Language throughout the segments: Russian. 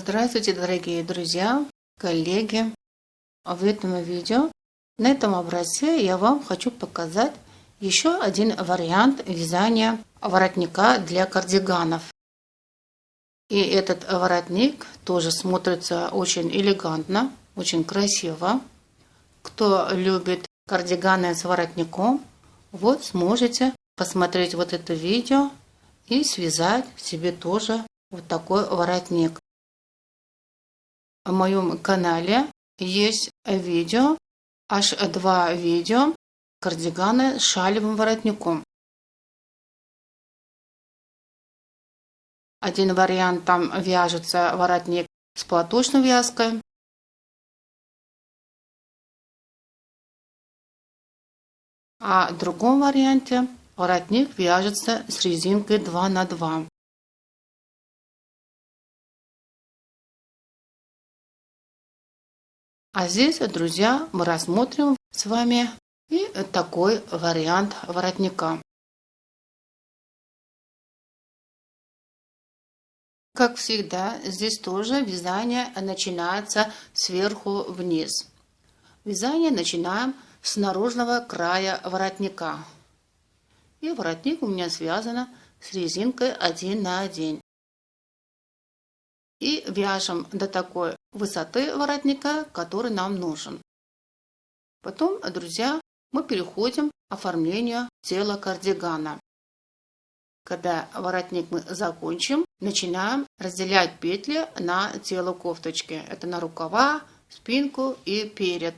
Здравствуйте, дорогие друзья, коллеги! В этом видео, на этом образце я вам хочу показать еще один вариант вязания воротника для кардиганов. И этот воротник тоже смотрится очень элегантно, очень красиво. Кто любит кардиганы с воротником, вот сможете посмотреть вот это видео и связать себе тоже вот такой воротник. В моем канале есть видео, аж 2 видео, кардиганы с шалевым воротником. Один вариант, там вяжется воротник с платочной вязкой. А в другом варианте воротник вяжется с резинкой 2 на 2. А здесь, друзья, мы рассмотрим с вами и такой вариант воротника. Как всегда, здесь тоже вязание начинается сверху вниз. Вязание начинаем с наружного края воротника. И воротник у меня связан с резинкой 1 на 1. И вяжем до такой высоты воротника, который нам нужен. Потом, друзья, мы переходим к оформлению тела кардигана. Когда воротник мы закончим, начинаем разделять петли на тело кофточки. Это на рукава, спинку и перед.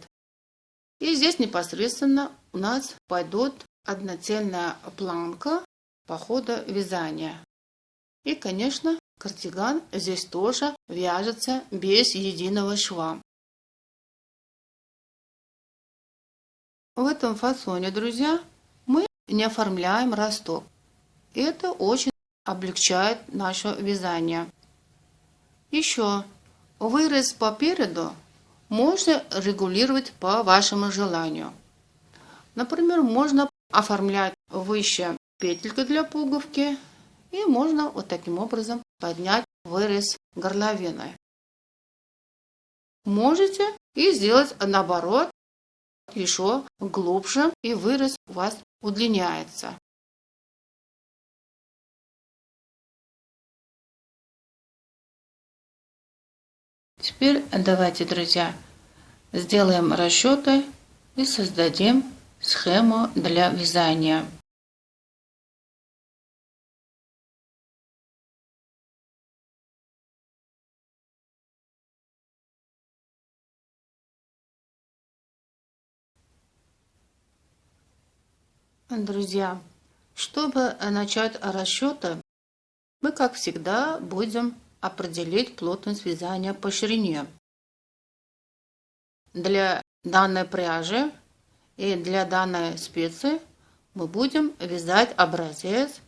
И здесь непосредственно у нас пойдет однотельная планка по ходу вязания. И, конечно, кардиган здесь тоже вяжется без единого шва. В этом фасоне, друзья, мы не оформляем росток. Это очень облегчает наше вязание. Еще вырез по переду можно регулировать по вашему желанию. Например, можно оформлять выше петельку для пуговки, и можно вот таким образом поднять вырез горловины. Можете и сделать наоборот, еще глубже, и вырез у вас удлиняется. Теперь давайте, друзья, сделаем расчеты и создадим схему для вязания. Друзья, чтобы начать расчеты, мы, как всегда, будем определить плотность вязания по ширине. Для данной пряжи и для данной спицы мы будем вязать образец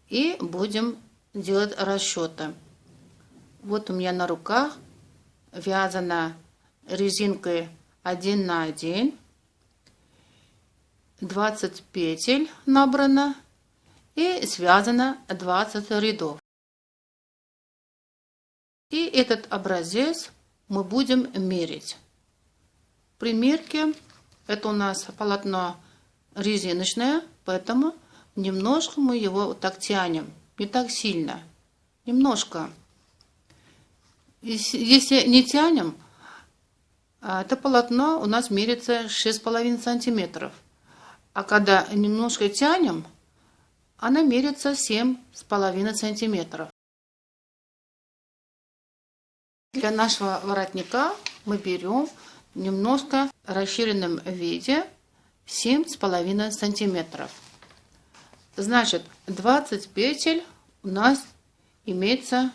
и будем делать расчеты. Вот у меня на руках вязана резинкой 1 на 1. 20 петель набрано и связано 20 рядов. И этот образец мы будем мерить. При мерке это у нас полотно резиночное, поэтому немножко мы его вот так тянем, не так сильно, немножко. Если не тянем, это полотно у нас мерится 6,5 сантиметров. А когда немножко тянем, она мерится 7,5 сантиметров. Для нашего воротника мы берем немножко в расширенном виде 7,5 сантиметров. Значит, 20 петель у нас имеется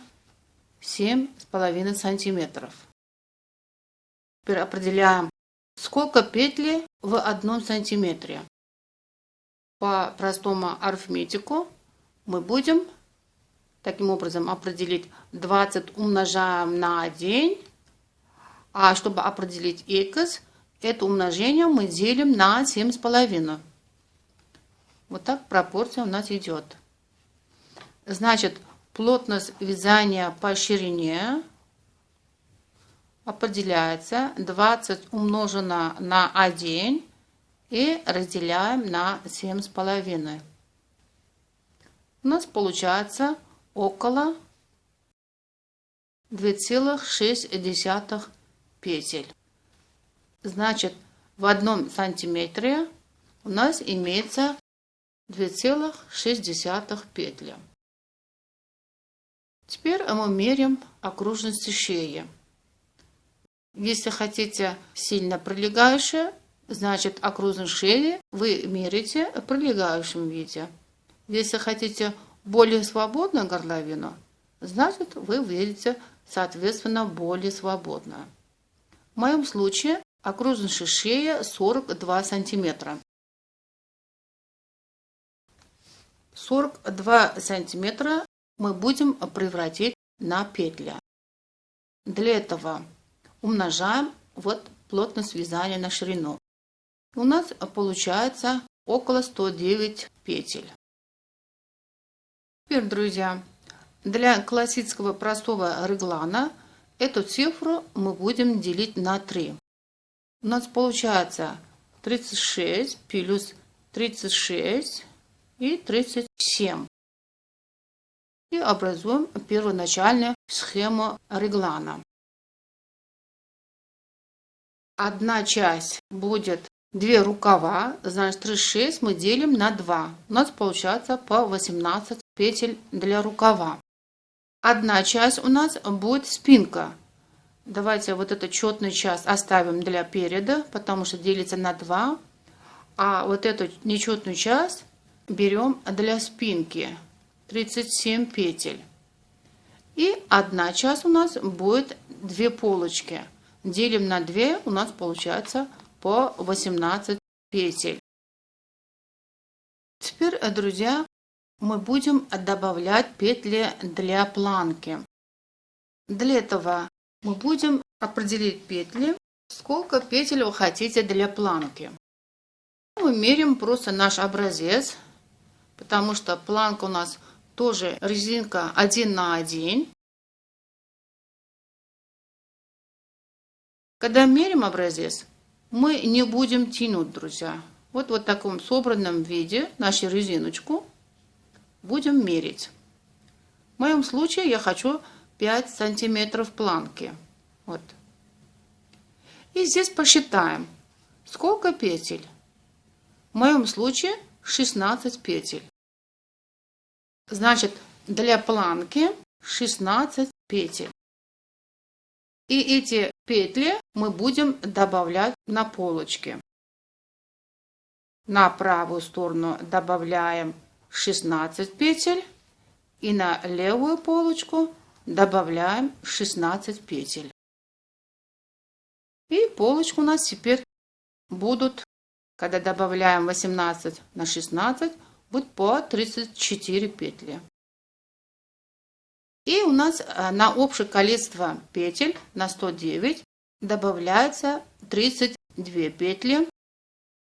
7,5 сантиметров. Теперь определяем, сколько петель в 1 сантиметре. По простому арифметику мы будем таким образом определить 20 умножаем на 1, а чтобы определить x, это умножение мы делим на 7,5. Вот так пропорция у нас идет. Значит, плотность вязания по ширине определяется 20 умножено на 1 и разделяем на 7,5. У нас получается около 2,6 петель. Значит, в 1 сантиметре у нас имеется 2,6 петли. Теперь мы меряем окружности шеи. Если хотите сильно прилегающее, значит окружность шеи вы меряете в прилегающем виде. Если хотите более свободную горловину, значит вы меряете соответственно более свободно. В моем случае окружность шеи 42 сантиметра. 42 сантиметра мы будем превратить на петли. Для этого умножаем плотность вязания на ширину. У нас получается около 109 петель. Теперь, друзья, для классического простого реглана эту цифру мы будем делить на 3. У нас получается 36 плюс 36 и 37. И образуем первоначальную схему реглана. Одна часть будет 2 рукава, значит 36 мы делим на 2. У нас получается по 18 петель для рукава. Одна часть у нас будет спинка. Давайте вот эту четную часть оставим для переда, потому что делится на 2. А вот эту нечетную часть берем для спинки. 37 петель. И одна часть у нас будет 2 полочки. Делим на 2, у нас получается по 18 петель. Теперь, друзья, мы будем добавлять петли для планки. Для этого мы будем определить петли, сколько петель вы хотите для планки. Мы меряем просто наш образец, потому что планка у нас тоже резинка 1 на 1. Когда меряем образец, мы не будем тянуть, друзья. Вот в таком собранном виде нашу резиночку будем мерить. В моем случае я хочу 5 сантиметров планки. Вот. И здесь посчитаем, сколько петель. В моем случае 16 петель. Значит, для планки 16 петель. И эти петли мы будем добавлять на полочки. На правую сторону добавляем 16 петель и на левую полочку добавляем 16 петель. И полочку у нас теперь будут, когда добавляем 18 на 16, будет по 34 петли. И у нас на общее количество петель, на 109, добавляется 32 петли.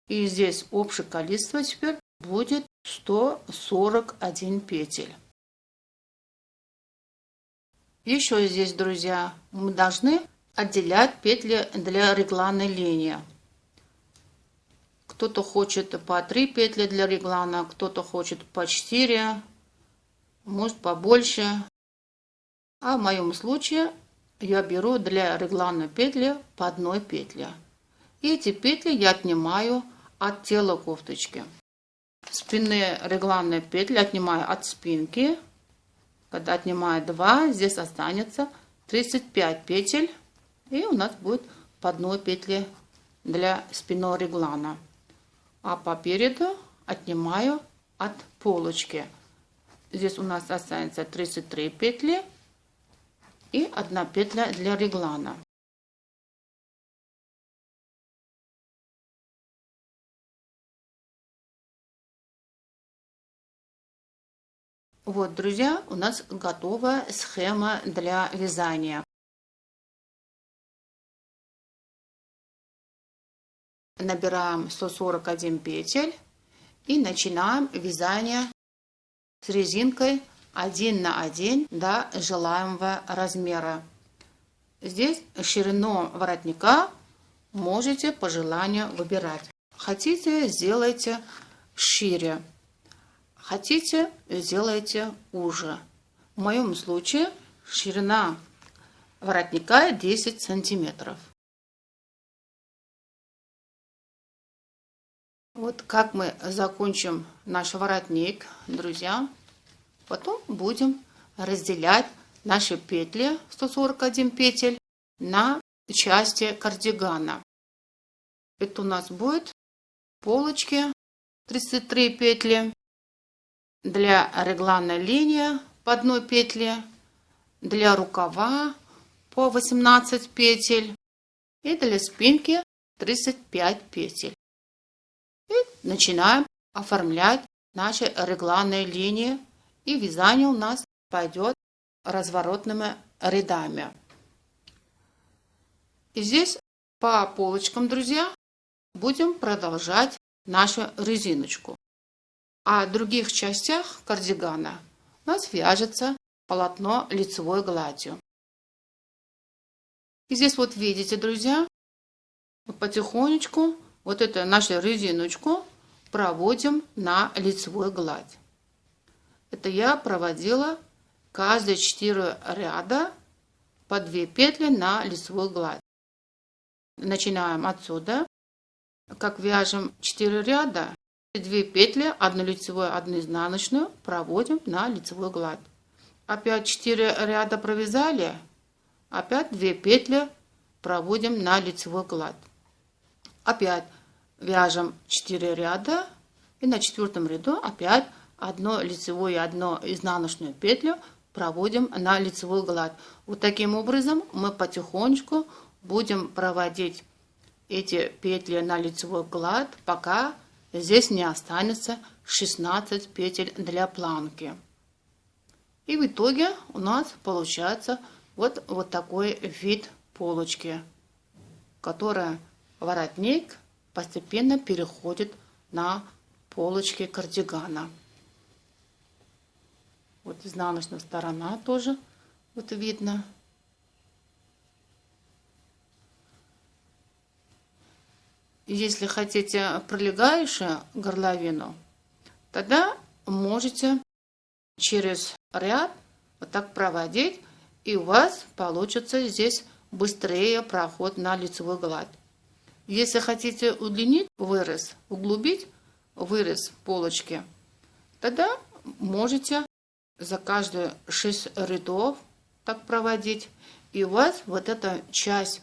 И здесь общее количество теперь будет 141 петель. Еще здесь, друзья, мы должны отделять петли для регланной линии. Кто-то хочет по 3 петли для реглана, кто-то хочет по 4, может побольше. А в моем случае я беру для реглана петли по 1 петле. И эти петли я отнимаю от тела кофточки. Спинные регланные петли отнимаю от спинки. Когда отнимаю 2, здесь останется 35 петель. И у нас будет по 1 петле для спинного реглана. А по переду отнимаю от полочки. Здесь у нас останется 33 петли и 1 петля для реглана. Вот, друзья, у нас готова схема для вязания. Набираем 141 петель и начинаем вязание с резинкой 1 на 1 до желаемого размера. Здесь ширину воротника можете по желанию выбирать. Хотите, сделайте шире. Хотите, сделайте уже. В моем случае ширина воротника 10 сантиметров. Вот как мы закончим наш воротник, друзья, потом будем разделять наши петли, 141 петель, на части кардигана. Это у нас будет полочки 33 петли, для регланной линии по одной петле, для рукава по 18 петель и для спинки 35 петель. И начинаем оформлять наши регланные линии, и вязание у нас пойдет разворотными рядами. И здесь по полочкам, друзья, будем продолжать нашу резиночку. А в других частях кардигана у нас вяжется полотно лицевой гладью. И здесь вот видите, друзья, потихонечку вот эту нашу резиночку проводим на лицевой гладь. Это я проводила каждые 4 ряда по 2 петли на лицевую гладь. Начинаем отсюда. Как вяжем 4 ряда, 2 петли, 1 лицевую, 1 изнаночную проводим на лицевую гладь. Опять 4 ряда провязали, опять 2 петли проводим на лицевую гладь. Опять вяжем 4 ряда и на 4 ряду опять 1 лицевую и 1 изнаночную петлю проводим на лицевую гладь. Вот таким образом мы потихонечку будем проводить эти петли на лицевую гладь, пока здесь не останется 16 петель для планки. И в итоге у нас получается вот такой вид полочки, которая воротник постепенно переходит на полочки кардигана. Вот изнаночная сторона тоже вот видно. Если хотите прилегающую горловину, тогда можете через ряд вот так проводить, и у вас получится здесь быстрее проход на лицевую гладь. Если хотите удлинить вырез, углубить вырез полочки, тогда можете за каждые 6 рядов так проводить, и у вас вот эта часть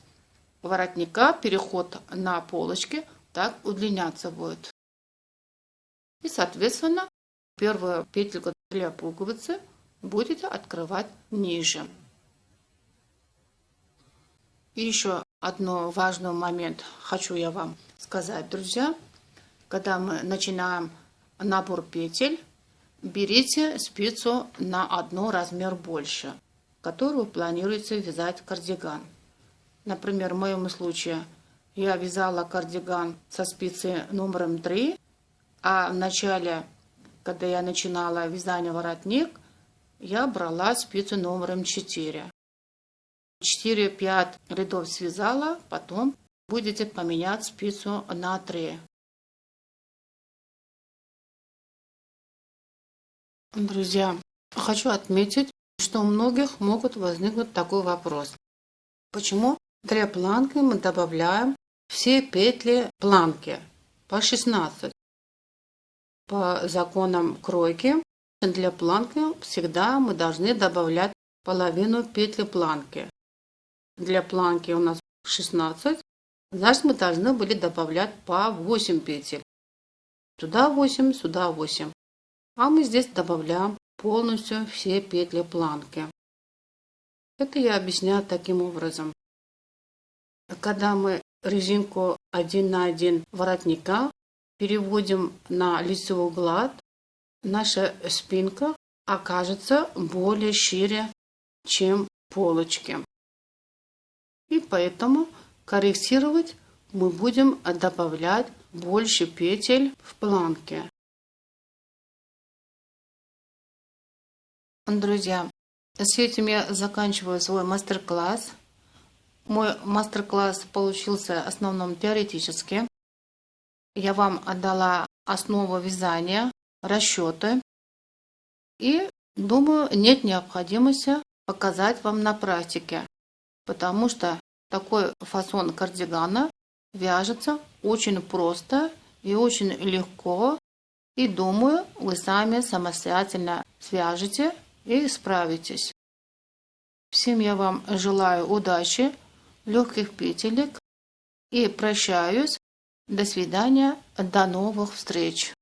воротника, переход на полочки, так удлиняться будет. И, соответственно, первую петельку для пуговицы будете открывать ниже. И еще один важный момент хочу я вам сказать, друзья. Когда мы начинаем набор петель, берите спицу на 1 размер больше, которую планируете вязать кардиган. Например, в моем случае я вязала кардиган со спицей номером 3, а в начале, когда я начинала вязание воротник, я брала спицу номером 4. 4-5 рядов связала, потом будете поменять спицу на 3. Друзья, хочу отметить, что у многих могут возникнуть такой вопрос. Почему для планки мы добавляем все петли планки по 16? По законам кройки для планки всегда мы должны добавлять половину петли планки. Для планки у нас 16, значит мы должны были добавлять по 8 петель. Сюда 8, сюда 8. А мы здесь добавляем полностью все петли планки. Это я объясняю таким образом. Когда мы резинку 1 на 1 воротника переводим на лицевую гладь, наша спинка окажется более шире, чем полочки. И поэтому корректировать мы будем добавлять больше петель в планке. Друзья, с этим я заканчиваю свой мастер-класс. Мой мастер-класс получился в основном теоретически. Я вам отдала основу вязания, расчеты. И думаю, нет необходимости показать вам на практике, потому что такой фасон кардигана вяжется очень просто и очень легко. И думаю, вы сами самостоятельно свяжете и справитесь. Всем я вам желаю удачи, легких петелек и прощаюсь. До свидания, до новых встреч.